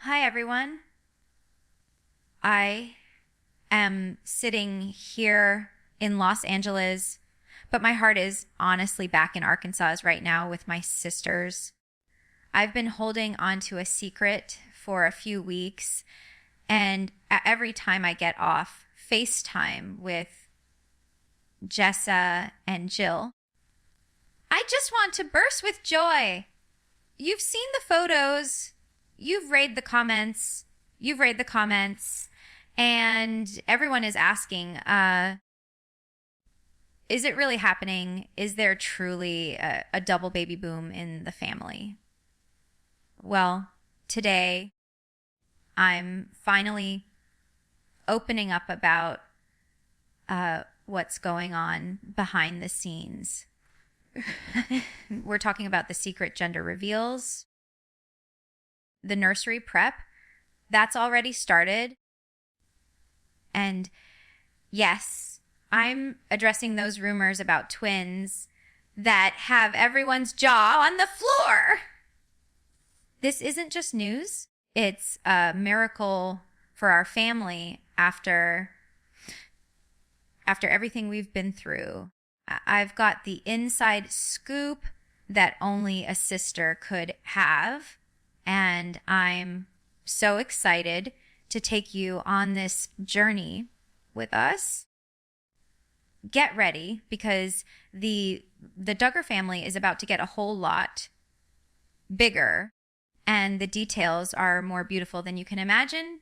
Hi, everyone. I am sitting here in Los Angeles, but my heart is honestly back in Arkansas right now with my sisters. I've been holding on to a secret for a few weeks, and every time I get off FaceTime with Jessa and Jill, I just want to burst with joy. You've seen the photos, you've read the comments, and everyone is asking, is it really happening? Is there truly a double baby boom in the family? Well, today I'm finally opening up about what's going on behind the scenes. We're talking about the secret gender reveals, the nursery prep. That's already started. And yes, I'm addressing those rumors about twins that have everyone's jaw on the floor. This isn't just news. It's a miracle for our family after everything we've been through. I've got the inside scoop that only a sister could have, and I'm so excited to take you on this journey with us. Get ready, because the Duggar family is about to get a whole lot bigger, and the details are more beautiful than you can imagine.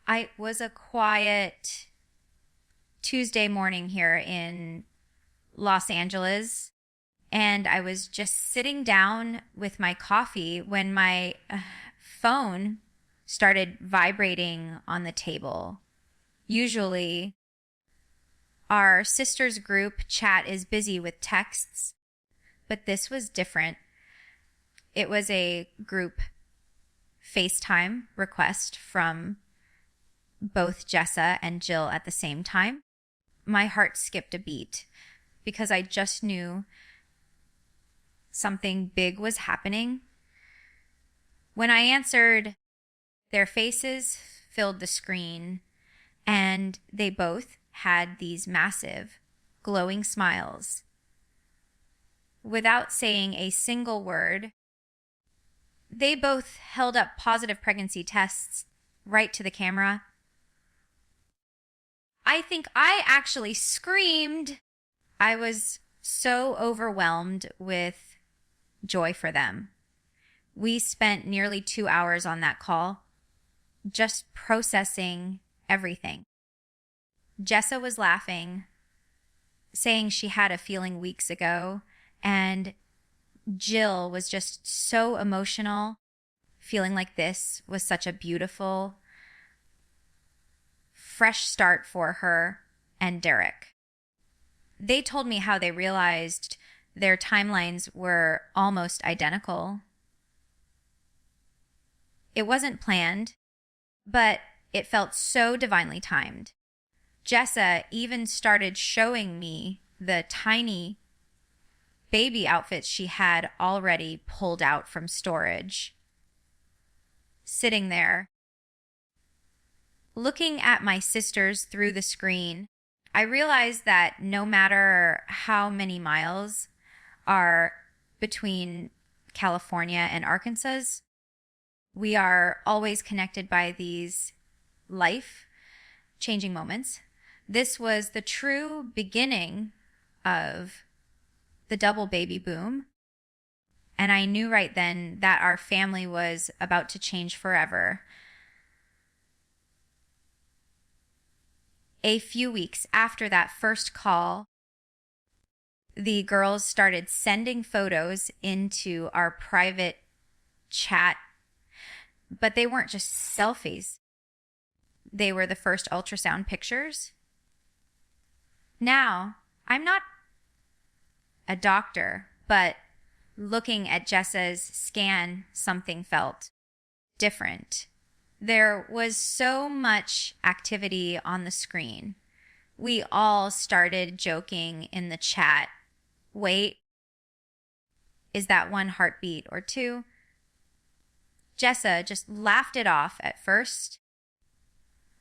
I was a quiet Tuesday morning here in Los Angeles, and I was just sitting down with my coffee when my phone started vibrating on the table. Usually, our sisters group chat is busy with texts, but this was different. It was a group FaceTime request from both Jessa and Jill at the same time. My heart skipped a beat because I just knew something big was happening. When I answered, their faces filled the screen, and they both had these massive, glowing smiles. Without saying a single word, they both held up positive pregnancy tests right to the camera. I think I actually screamed. I was so overwhelmed with joy for them. We spent nearly 2 hours on that call, just processing everything. Jessa was laughing, saying she had a feeling weeks ago, and Jill was just so emotional, feeling like this was such a beautiful, fresh start for her and Derek. They told me how they realized their timelines were almost identical. It wasn't planned, but it felt so divinely timed. Jessa even started showing me the tiny baby outfits she had already pulled out from storage. Sitting there, looking at my sisters through the screen, I realized that no matter how many miles are between California and Arkansas, we are always connected by these life-changing moments. This was the true beginning of the double baby boom, and I knew right then that our family was about to change forever. A few weeks after that first call, the girls started sending photos into our private chat, but they weren't just selfies. They were the first ultrasound pictures. Now, I'm not a doctor, but looking at Jessa's scan, something felt different. There was so much activity on the screen. We all started joking in the chat. Wait, is that one heartbeat or two? Jessa just laughed it off at first,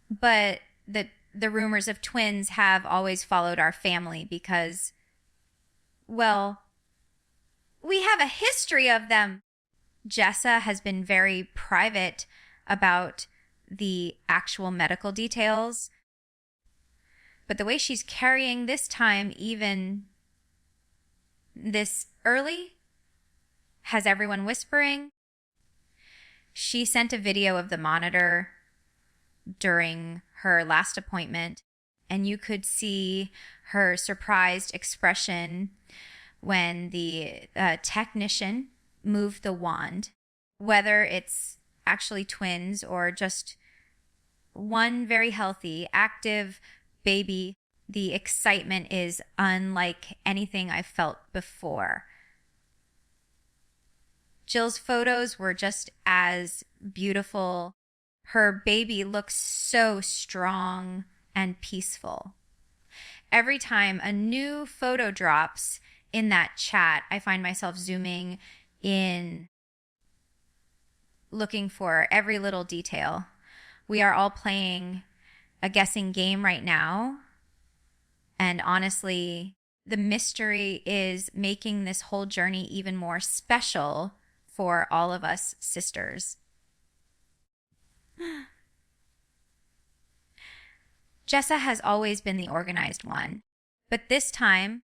but the rumors of twins have always followed our family because, well, we have a history of them. Jessa has been very private about the actual medical details, but the way she's carrying this time, even this early, has everyone whispering. She sent a video of the monitor during her last appointment, and you could see her surprised expression when the technician moved the wand. Whether it's actually twins or just one very healthy, active baby, the excitement is unlike anything I've felt before. Jill's photos were just as beautiful. Her baby looks so strong and peaceful. Every time a new photo drops in that chat, I find myself zooming in, looking for every little detail. We are all playing a guessing game right now. And honestly, the mystery is making this whole journey even more special for all of us sisters. Jessa has always been the organized one, but this time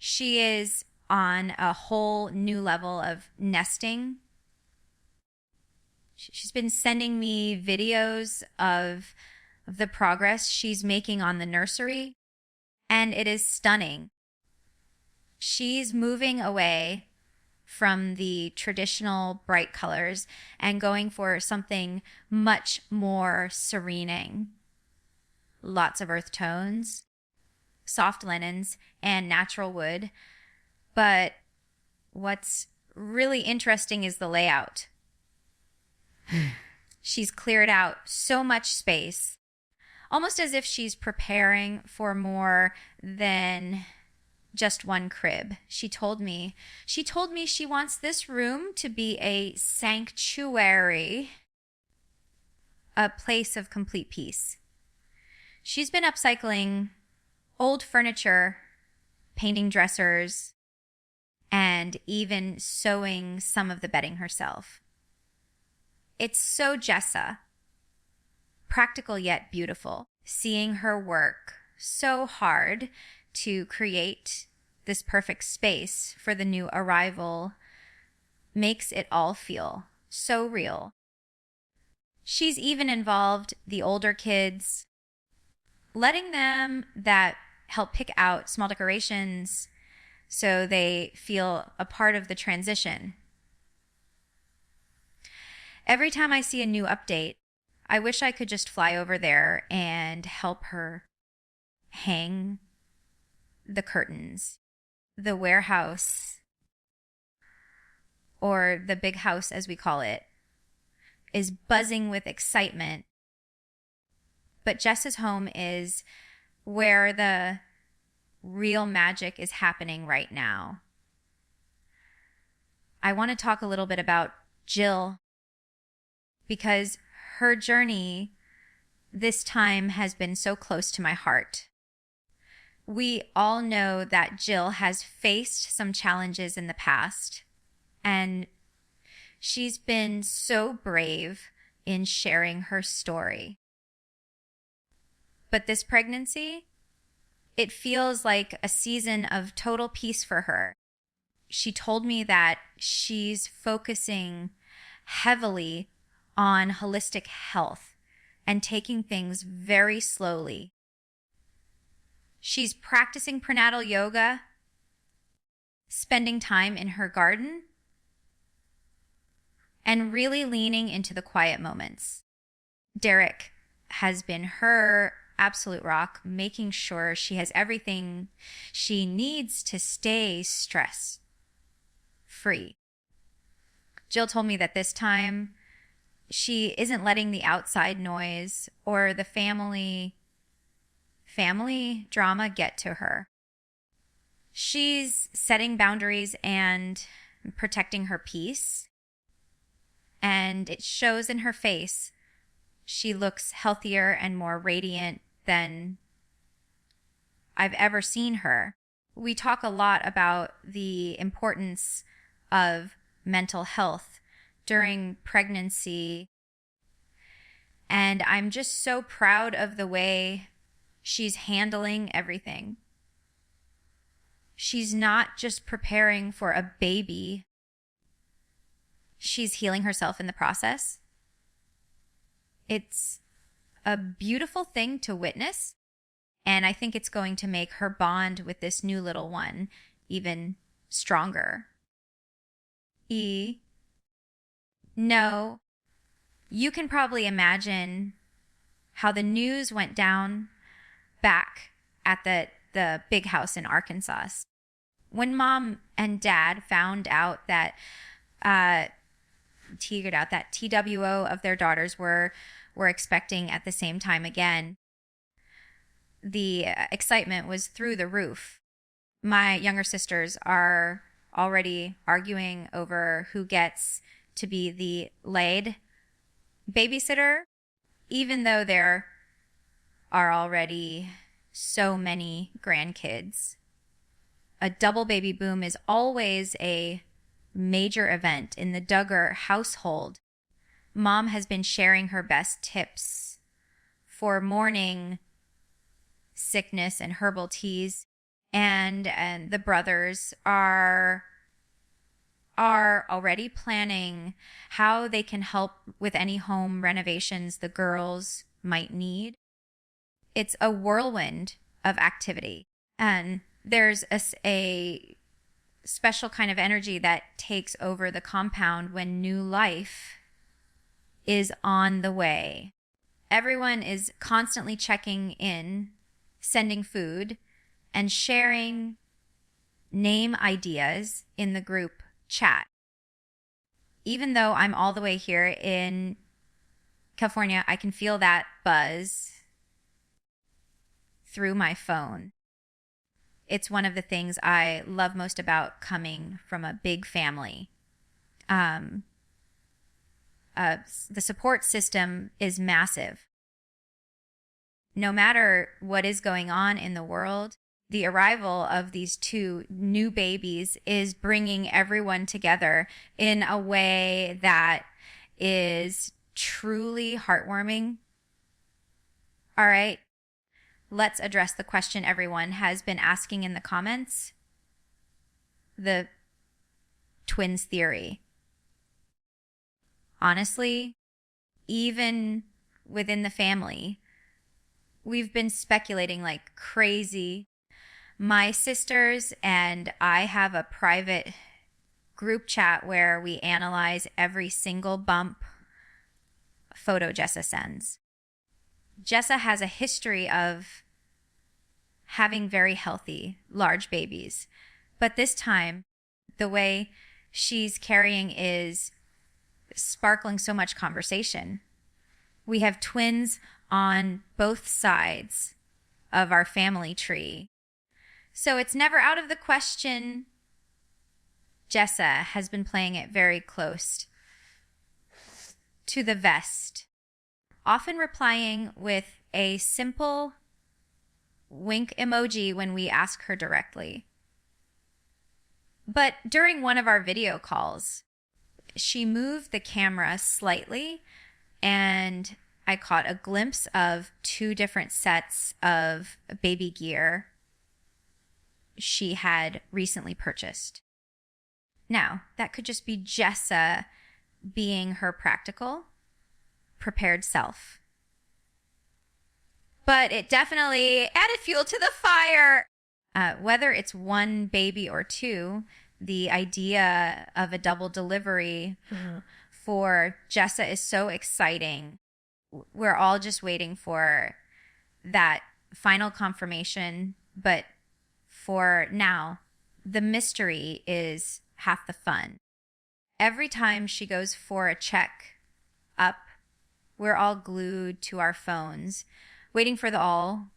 she is on a whole new level of nesting. She's been sending me videos of the progress she's making on the nursery, and it is stunning. She's moving away from the traditional bright colors and going for something much more serening. Lots of earth tones, soft linens, and natural wood. But what's really interesting is the layout. She's cleared out so much space, almost as if she's preparing for more than just one crib. She told me she wants this room to be a sanctuary, a place of complete peace. She's been upcycling old furniture, painting dressers, and even sewing some of the bedding herself. It's so Jessa, practical yet beautiful. Seeing her work so hard to create this perfect space for the new arrival makes it all feel so real. She's even involved the older kids, letting them that help pick out small decorations so they feel a part of the transition. Every time I see a new update, I wish I could just fly over there and help her hang the curtains. The warehouse, or the big house as we call it, is buzzing with excitement. But Jessa's home is where the real magic is happening right now. I want to talk a little bit about Jill, because her journey this time has been so close to my heart. We all know that Jill has faced some challenges in the past, and she's been so brave in sharing her story. But this pregnancy, it feels like a season of total peace for her. She told me that she's focusing heavily on holistic health and taking things very slowly. She's practicing prenatal yoga, spending time in her garden, and really leaning into the quiet moments. Derek has been her absolute rock, making sure she has everything she needs to stay stress-free. Jill told me that this time she isn't letting the outside noise or the family drama get to her. She's setting boundaries and protecting her peace. and it shows in her face. She looks healthier and more radiant than I've ever seen her. We talk a lot about the importance of mental health during pregnancy, and I'm just so proud of the way she's handling everything. She's not just preparing for a baby, she's healing herself in the process. It's a beautiful thing to witness, and I think it's going to make her bond with this new little one even stronger. No, you can probably imagine how the news went down back at the big house in Arkansas. When Mom and Dad found out that figured out that TWO of their daughters were expecting at the same time again, the excitement was through the roof. My younger sisters are already arguing over who gets to be the lead babysitter, even though there are already so many grandkids. A double baby boom is always a major event in the Duggar household. Mom has been sharing her best tips for morning sickness and herbal teas, and the brothers are already planning how they can help with any home renovations the girls might need. It's a whirlwind of activity, and there's a special kind of energy that takes over the compound when new life is on the way. Everyone is constantly checking in, sending food, and sharing name ideas in the group chat. Even though I'm all the way here in California, I can feel that buzz through my phone. It's one of the things I love most about coming from a big family. The support system is massive. No matter what is going on in the world, the arrival of these two new babies is bringing everyone together in a way that is truly heartwarming. All right, let's address the question everyone has been asking in the comments: the twins theory. Honestly, even within the family, we've been speculating like crazy. My sisters and I have a private group chat where we analyze every single bump photo Jessa sends. Jessa has a history of having very healthy, large babies. But this time, the way she's carrying is sparkling so much conversation. We have twins on both sides of our family tree. So it's never out of the question. Jessa has been playing it very close to the vest, often replying with a simple wink emoji when we ask her directly. But during one of our video calls, she moved the camera slightly, and I caught a glimpse of two different sets of baby gear she had recently purchased. Now, that could just be Jessa being her practical, prepared self. But it definitely added fuel to the fire. Whether it's one baby or two, the idea of a double delivery for Jessa is so exciting. We're all just waiting for that final confirmation. But for now, the mystery is half the fun. Every time she goes for a check up, we're all glued to our phones, waiting for the all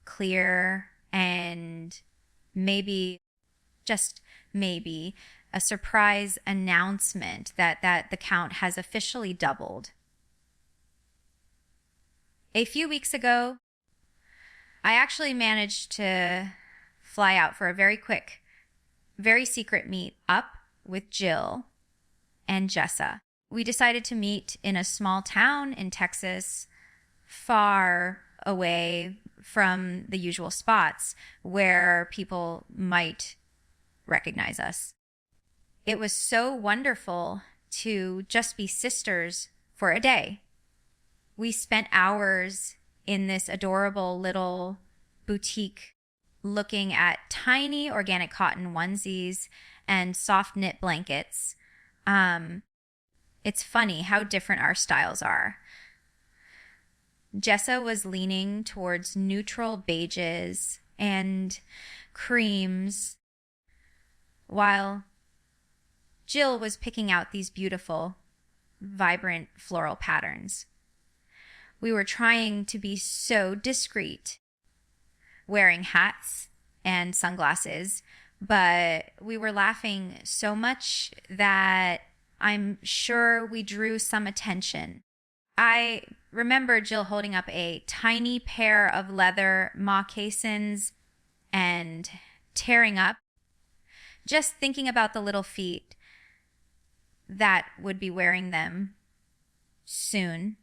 clear and maybe, just maybe, a surprise announcement that the count has officially doubled. A few weeks ago, I actually managed to fly out for a very quick, very secret meet up with Jill and Jessa. We decided to meet in a small town in Texas, far away from the usual spots where people might recognize us. It was so wonderful to just be sisters for a day. We spent hours in this adorable little boutique looking at tiny organic cotton onesies and soft knit blankets. It's funny how different our styles are. Jessa was leaning towards neutral beiges and creams, while Jill was picking out these beautiful, vibrant floral patterns. We were trying to be so discreet, wearing hats and sunglasses, but we were laughing so much that I'm sure we drew some attention. I remember Jill holding up a tiny pair of leather moccasins and tearing up, just thinking about the little feet that would be wearing them soon.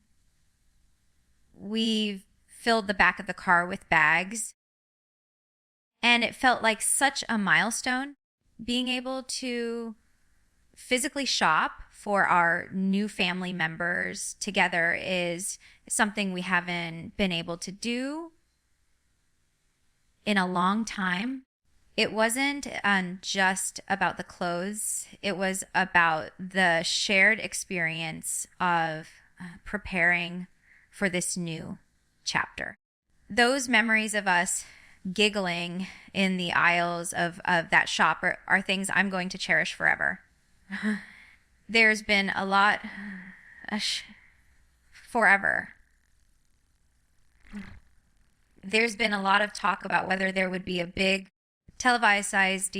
We filled the back of the car with bags, and it felt like such a milestone being able to physically shop for our new family members together is something we haven't been able to do in a long time. It wasn't just about the clothes. It was about the shared experience of preparing for this new chapter. Those memories of us giggling in the aisles of that shop are things I'm going to cherish forever. There's been a lot forever. There's been a lot of talk about whether there would be a big televised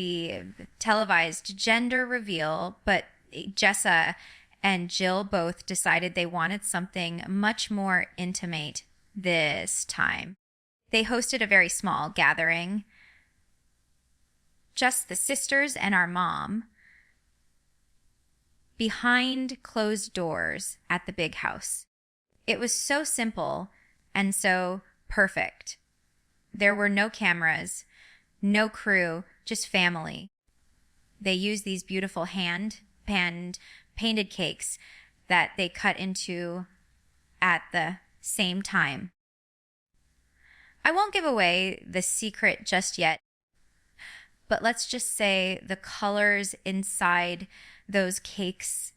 gender reveal, but Jessa and Jill both decided they wanted something much more intimate this time. They hosted a very small gathering, just the sisters and our mom, behind closed doors at the big house. It was so simple and so perfect. There were no cameras, no crew, just family. They used these beautiful hand-panned painted cakes that they cut into at the same time. I won't give away the secret just yet, but let's just say the colors inside those cakes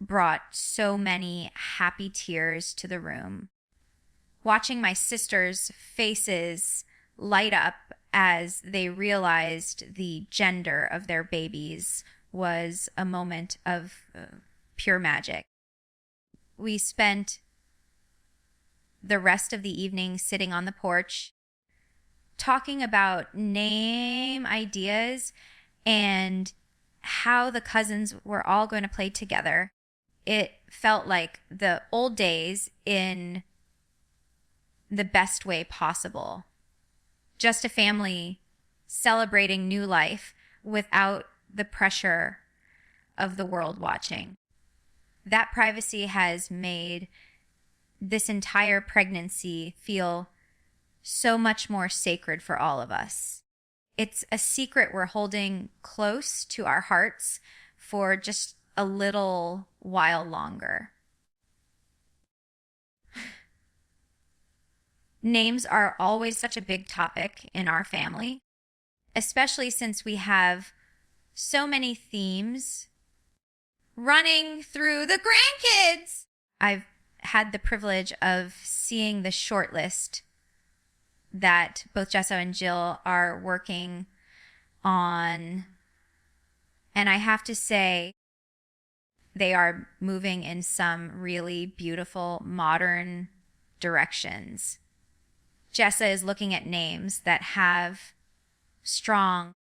brought so many happy tears to the room. Watching my sisters' faces light up as they realized the gender of their babies was a moment of pure magic. We spent the rest of the evening sitting on the porch, talking about name ideas and how the cousins were all going to play together. It felt like the old days in the best way possible. Just a family celebrating new life without the pressure of the world watching. That privacy has made this entire pregnancy feel so much more sacred for all of us. It's a secret we're holding close to our hearts for just a little while longer. Names are always such a big topic in our family, especially since we have so many themes running through the grandkids. I've had the privilege of seeing the short list that both Jessa and Jill are working on. And I have to say, they are moving in some really beautiful modern directions. Jessa is looking at names that have strong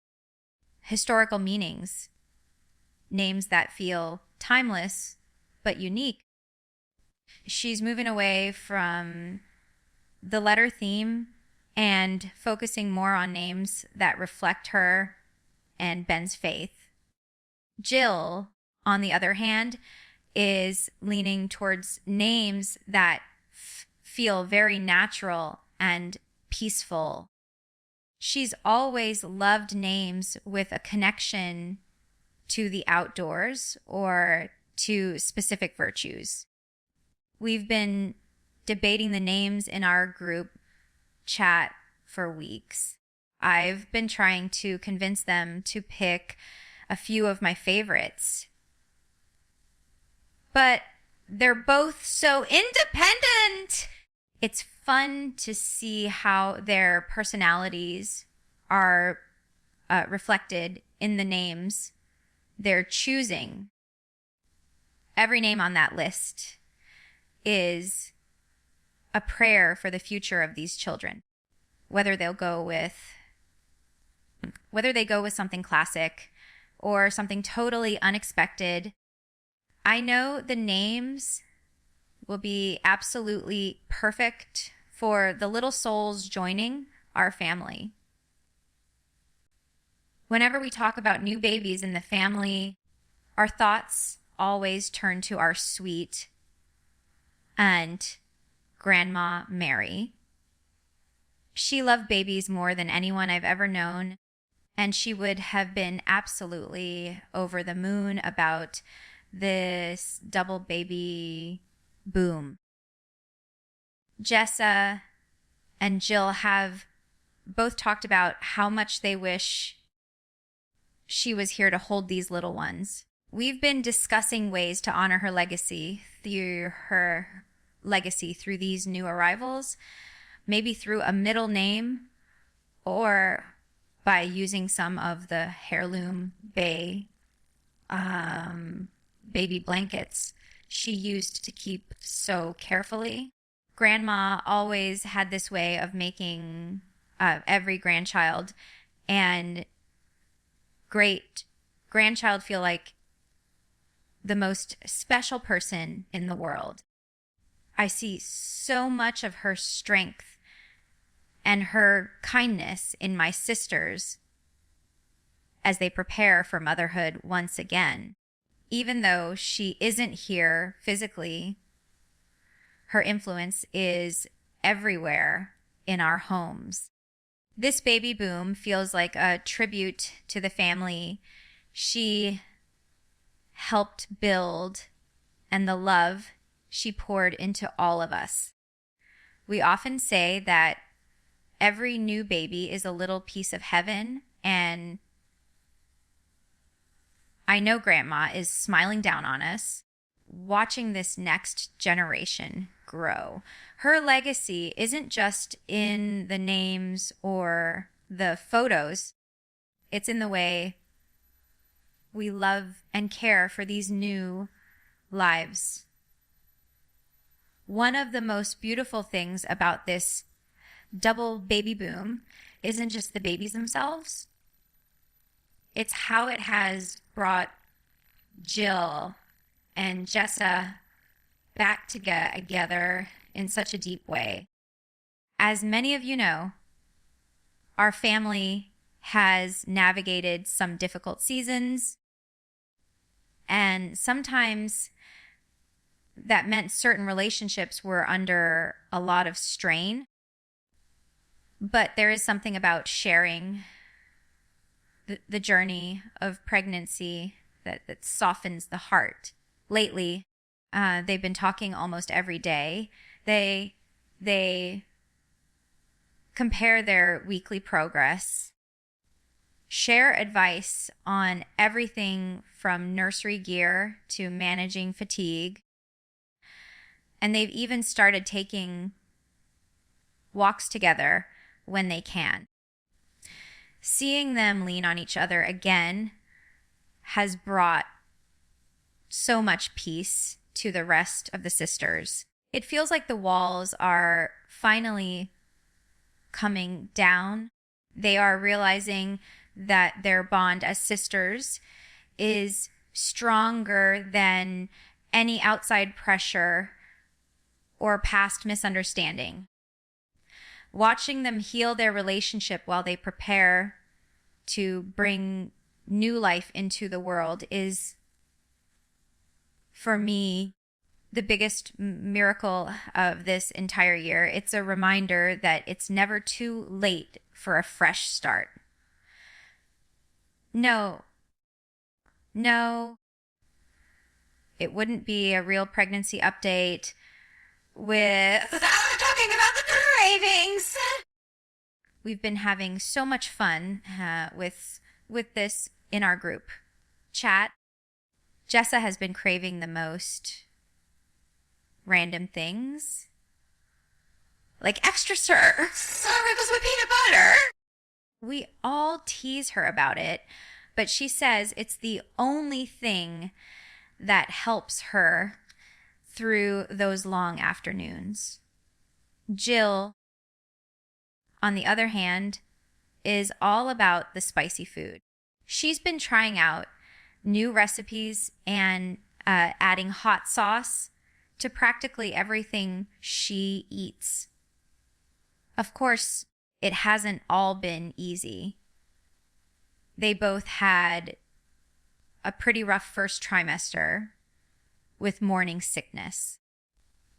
historical meanings names that feel timeless but unique. She's moving away from the letter theme and focusing more on names that reflect her and Ben's faith. Jill, on the other hand, is leaning towards names that feel very natural and peaceful. She's always loved names with a connection to the outdoors or to specific virtues. We've been debating the names in our group chat for weeks. I've been trying to convince them to pick a few of my favorites. But they're both so independent. It's fun to see how their personalities are reflected in the names they're choosing. Every name on that list is a prayer for the future of these children. Whether they go with something classic or something totally unexpected, I know the names will be absolutely perfect for the little souls joining our family. Whenever we talk about new babies in the family, our thoughts always turn to our sweet Aunt Grandma Mary. She loved babies more than anyone I've ever known, and she would have been absolutely over the moon about this double baby boom. Jessa and Jill have both talked about how much they wish she was here to hold these little ones. We've been discussing ways to honor her legacy through these new arrivals, maybe through a middle name or by using some of the heirloom baby blankets she used to keep so carefully. Grandma always had this way of making every grandchild and great grandchild feel like the most special person in the world. I see so much of her strength and her kindness in my sisters as they prepare for motherhood once again. Even though she isn't here physically, her influence is everywhere in our homes. This baby boom feels like a tribute to the family she helped build and the love she poured into all of us. We often say that every new baby is a little piece of heaven, and I know Grandma is smiling down on us, watching this next generation grow. Her legacy isn't just in the names or the photos. It's in the way we love and care for these new lives. One of the most beautiful things about this double baby boom isn't just the babies themselves. It's how it has brought Jill and Jessa back together in such a deep way. As many of you know, our family has navigated some difficult seasons, and sometimes that meant certain relationships were under a lot of strain. But there is something about sharing the journey of pregnancy that softens the heart. Lately, they've been talking almost every day. They compare their weekly progress, share advice on everything from nursery gear to managing fatigue, and they've even started taking walks together when they can. Seeing them lean on each other again has brought so much peace to the rest of the sisters. It feels like the walls are finally coming down. They are realizing that their bond as sisters is stronger than any outside pressure or past misunderstanding. Watching them heal their relationship while they prepare to bring new life into the world is, for me, the biggest miracle of this entire year. It's a reminder that it's never too late for a fresh start. No, it wouldn't be a real pregnancy update without talking about the cravings. We've been having so much fun with this in our group chat. Jessa has been craving the most random things, like extra sprinkles with peanut butter. We all tease her about it, but she says it's the only thing that helps her through those long afternoons. Jill, on the other hand, is all about the spicy food. She's been trying out new recipes and adding hot sauce to practically everything she eats. Of course, it hasn't all been easy. They both had a pretty rough first trimester with morning sickness.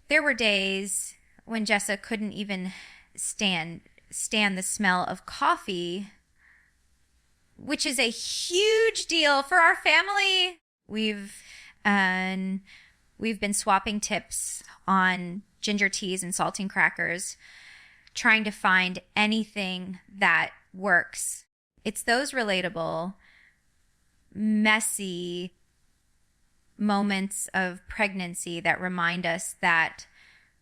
There were days when Jessa couldn't even stand the smell of coffee, which is a huge deal for our family. We've been swapping tips on ginger teas and saltine crackers, trying to find anything that works. It's those relatable, messy moments of pregnancy that remind us that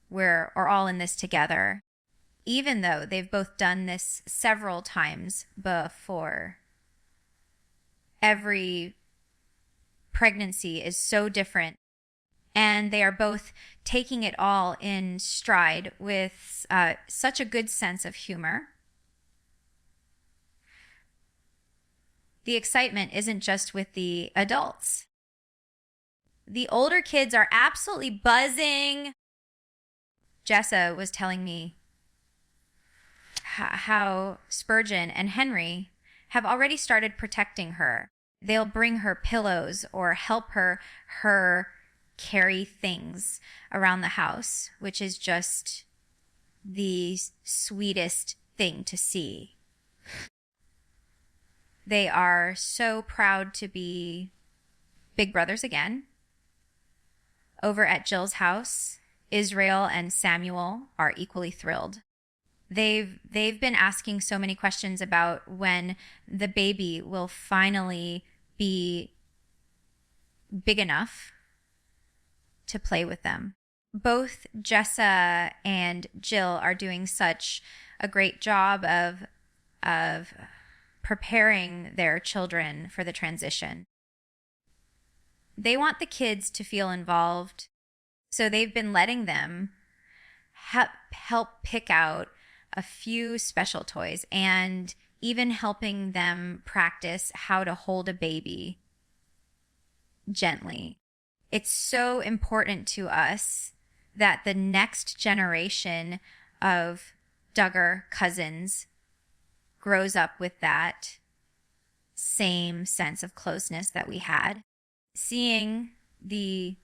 we're all in this together, even though they've both done this several times before. Every pregnancy is so different, and they are both taking it all in stride with such a good sense of humor. The excitement isn't just with the adults. The older kids are absolutely buzzing. Jessa was telling me how Spurgeon and Henry have already started protecting her. They'll bring her pillows or help her carry things around the house, which is just the sweetest thing to see. They are so proud to be big brothers again. Over at Jill's house, Israel and Samuel are equally thrilled. They've been asking so many questions about when the baby will finally be big enough to play with them. Both Jessa and Jill are doing such a great job of preparing their children for the transition. They want the kids to feel involved, so they've been letting them help pick out a few special toys and even helping them practice how to hold a baby gently. It's so important to us that the next generation of Duggar cousins grows up with that same sense of closeness that we had. Seeing the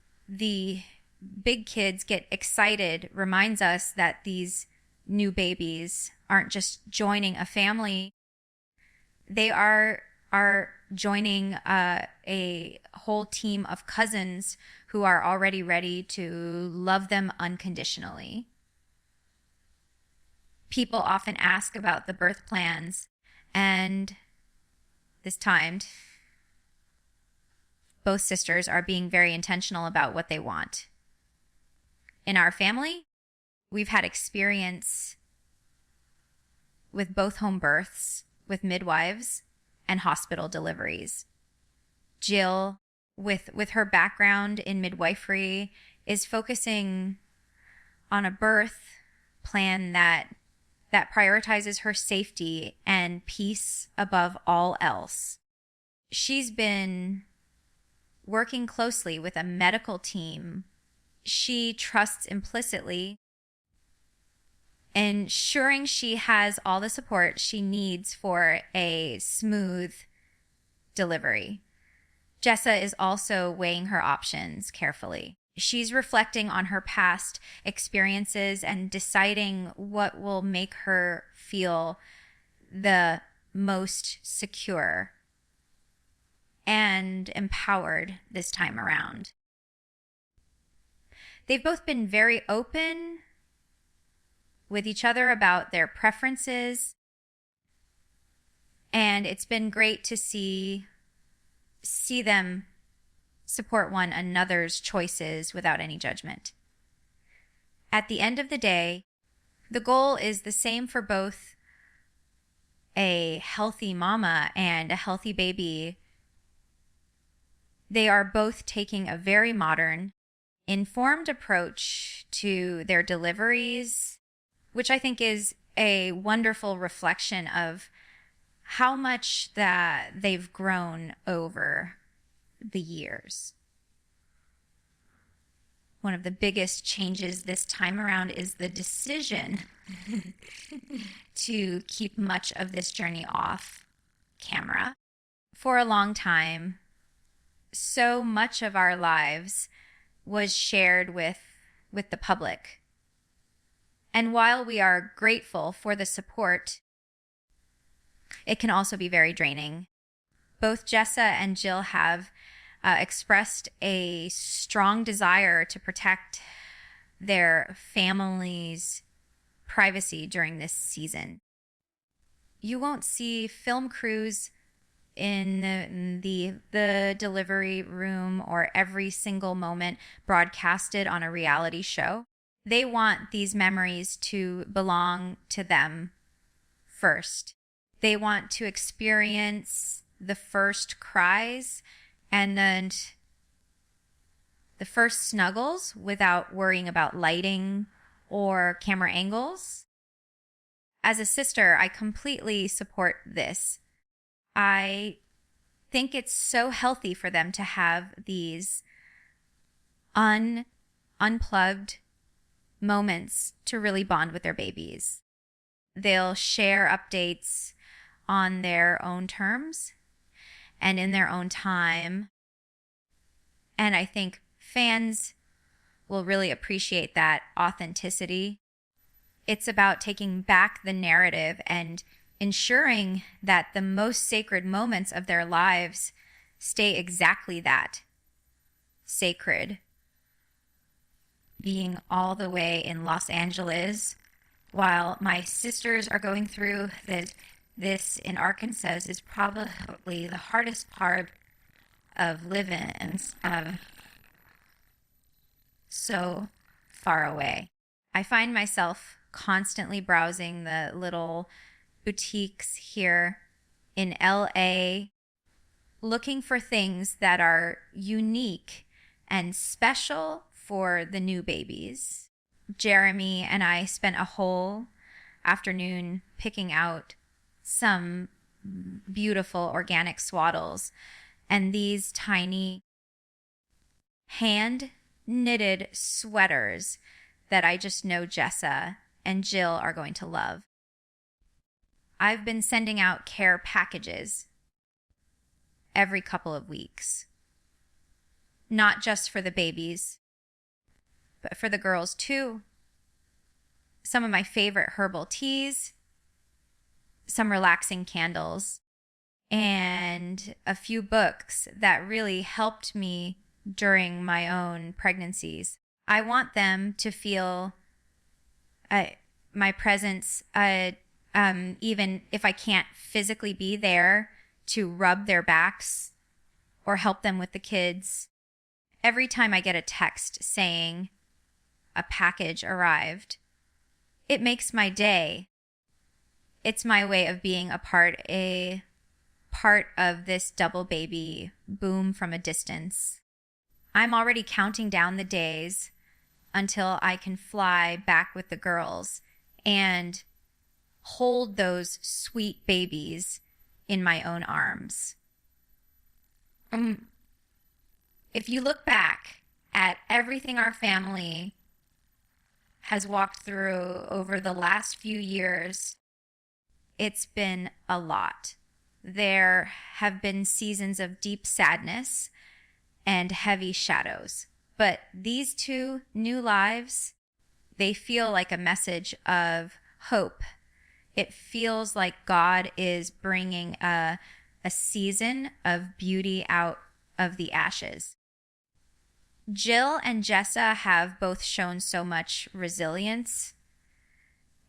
big kids get excited reminds us that these new babies aren't just joining a family. They are joining a whole team of cousins who are already ready to love them unconditionally. People often ask about the birth plans, and this time, both sisters are being very intentional about what they want. In our family, we've had experience with both home births, with midwives, and hospital deliveries. Jill, with her background in midwifery, is focusing on a birth plan that prioritizes her safety and peace above all else. She's been working closely with a medical team. She trusts implicitly, ensuring she has all the support she needs for a smooth delivery. Jessa is also weighing her options carefully. She's reflecting on her past experiences and deciding what will make her feel the most secure and empowered this time around. They've both been very open with each other about their preferences, and it's been great to see them support one another's choices without any judgment. At the end of the day, the goal is the same for both a healthy mama and a healthy baby. They are both taking a very modern, informed approach to their deliveries, which I think is a wonderful reflection of how much that they've grown over the years. One of the biggest changes this time around is the decision to keep much of this journey off camera. For a long time, so much of our lives was shared with the public. And while we are grateful for the support, it can also be very draining. Both Jessa and Jill have expressed a strong desire to protect their family's privacy during this season. You won't see film crews in the delivery room or every single moment broadcasted on a reality show. They want these memories to belong to them first. They want to experience the first cries and then the first snuggles without worrying about lighting or camera angles. As a sister, I completely support this. I think it's so healthy for them to have these unplugged moments to really bond with their babies. They'll share updates on their own terms and in their own time. And I think fans will really appreciate that authenticity. It's about taking back the narrative and ensuring that the most sacred moments of their lives stay exactly that, sacred. Being all the way in Los Angeles while my sisters are going through this in Arkansas is probably the hardest part of living so far away. I find myself constantly browsing the little boutiques here in LA, looking for things that are unique and special for the new babies. Jeremy and I spent a whole afternoon picking out some beautiful organic swaddles and these tiny hand knitted sweaters that I just know Jessa and Jill are going to love. I've been sending out care packages every couple of weeks, not just for the babies, but for the girls too. Some of my favorite herbal teas, some relaxing candles, and a few books that really helped me during my own pregnancies. I want them to feel my presence, even if I can't physically be there to rub their backs or help them with the kids. Every time I get a text saying a package arrived, it makes my day. It's my way of being a part of this double baby boom from a distance. I'm already counting down the days until I can fly back with the girls and hold those sweet babies in my own arms. If you look back at everything our family has walked through over the last few years, it's been a lot. There have been seasons of deep sadness and heavy shadows. But these two new lives, they feel like a message of hope. It feels like God is bringing a season of beauty out of the ashes. Jill and Jessa have both shown so much resilience,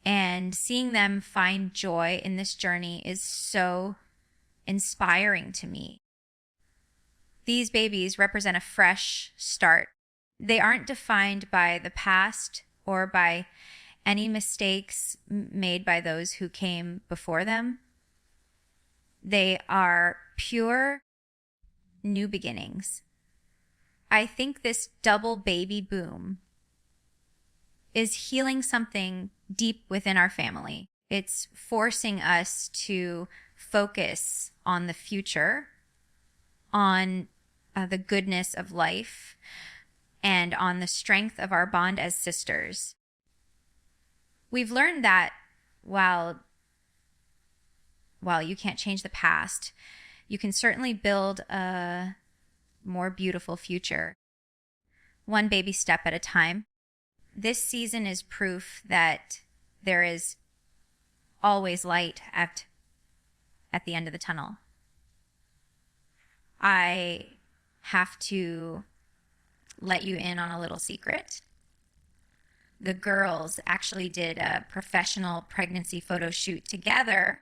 and seeing them find joy in this journey is so inspiring to me. These babies represent a fresh start. They aren't defined by the past or by any mistakes made by those who came before them. They are pure new beginnings. I think this double baby boom is healing something deep within our family. It's forcing us to focus on the future, on the goodness of life, and on the strength of our bond as sisters. We've learned that while you can't change the past, you can certainly build a more beautiful future, one baby step at a time. This season is proof that there is always light at the end of the tunnel. I have to let you in on a little secret. The girls actually did a professional pregnancy photo shoot together.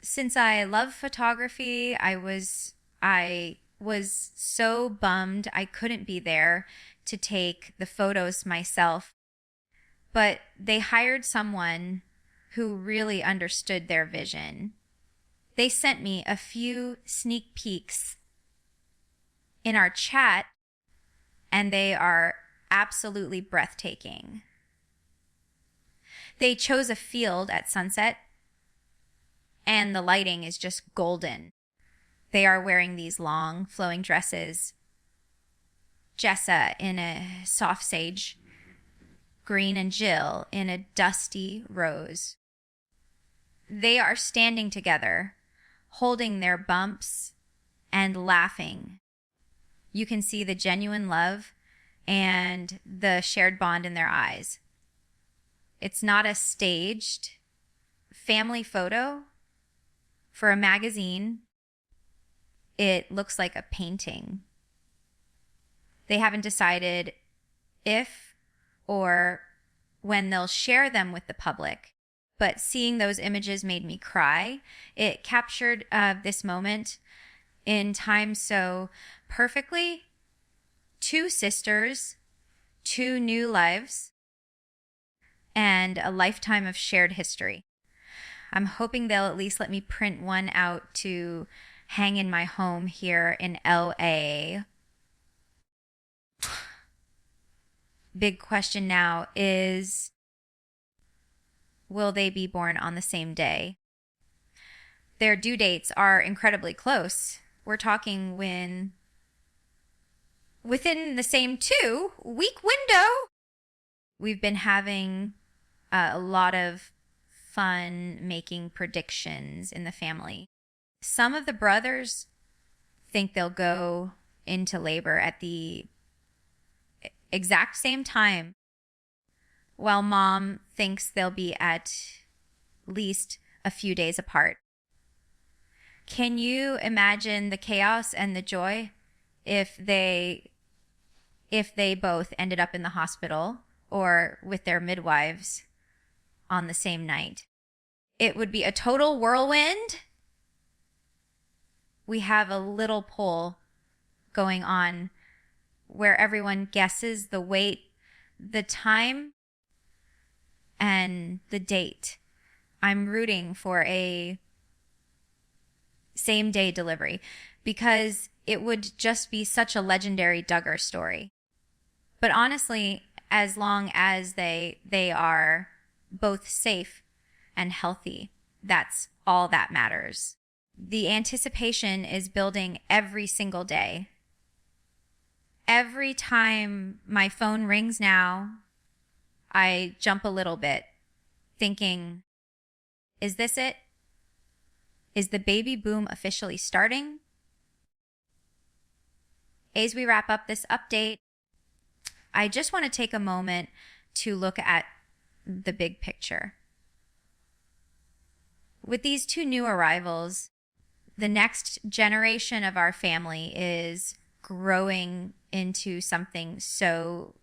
Since I love photography, I was so bummed I couldn't be there to take the photos myself. But they hired someone who really understood their vision. They sent me a few sneak peeks in our chat, and they are absolutely breathtaking. They chose a field at sunset, and the lighting is just golden. They are wearing these long, flowing dresses. Jessa in a soft sage green and Jill in a dusty rose. They are standing together, holding their bumps and laughing. You can see the genuine love and the shared bond in their eyes. It's not a staged family photo for a magazine. It looks like a painting. They haven't decided if or when they'll share them with the public, but seeing those images made me cry. It captured this moment in time so perfectly. Two sisters, two new lives, and a lifetime of shared history. I'm hoping they'll at least let me print one out to hang in my home here in LA. Big question now is, will they be born on the same day? Their due dates are incredibly close. We're talking within the same 2-week window. We've been having a lot of fun making predictions in the family. Some of the brothers think they'll go into labor at the exact same time, while mom thinks they'll be at least a few days apart. Can you imagine the chaos and the joy if they both ended up in the hospital or with their midwives on the same night? It would be a total whirlwind. We have a little poll going on where everyone guesses the weight, the time, and the date. I'm rooting for a same-day delivery because it would just be such a legendary Duggar story. But honestly, as long as they are both safe and healthy, that's all that matters. The anticipation is building every single day. Every time my phone rings now, I jump a little bit, thinking, is this it? Is the baby boom officially starting? As we wrap up this update, I just want to take a moment to look at the big picture. With these two new arrivals, the next generation of our family is growing into something so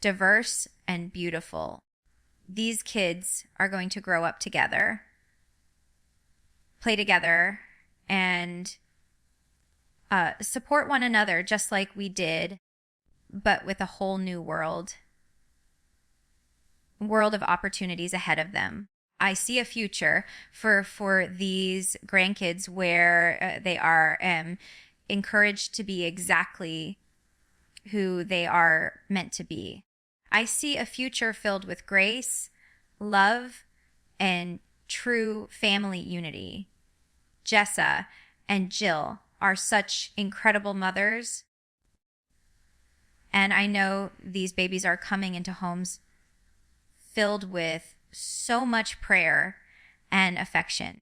diverse and beautiful. These kids are going to grow up together, play together, and support one another just like we did, but with a whole new world of opportunities ahead of them. I see a future for these grandkids where they are encouraged to be exactly who they are meant to be. I see a future filled with grace, love, and true family unity. Jessa and Jill are such incredible mothers, and I know these babies are coming into homes filled with so much prayer and affection.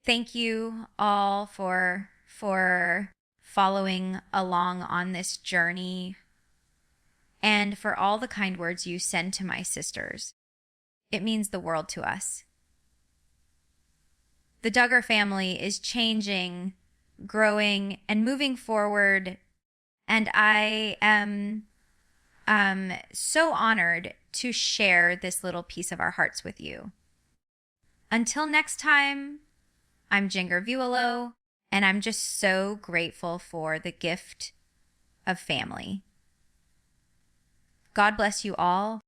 Thank you all for following along on this journey and for all the kind words you send to my sisters. It means the world to us. The Duggar family is changing, growing, and moving forward, and I am so honored to share this little piece of our hearts with you. Until next time, I'm Jinger Vuolo, and I'm just so grateful for the gift of family. God bless you all,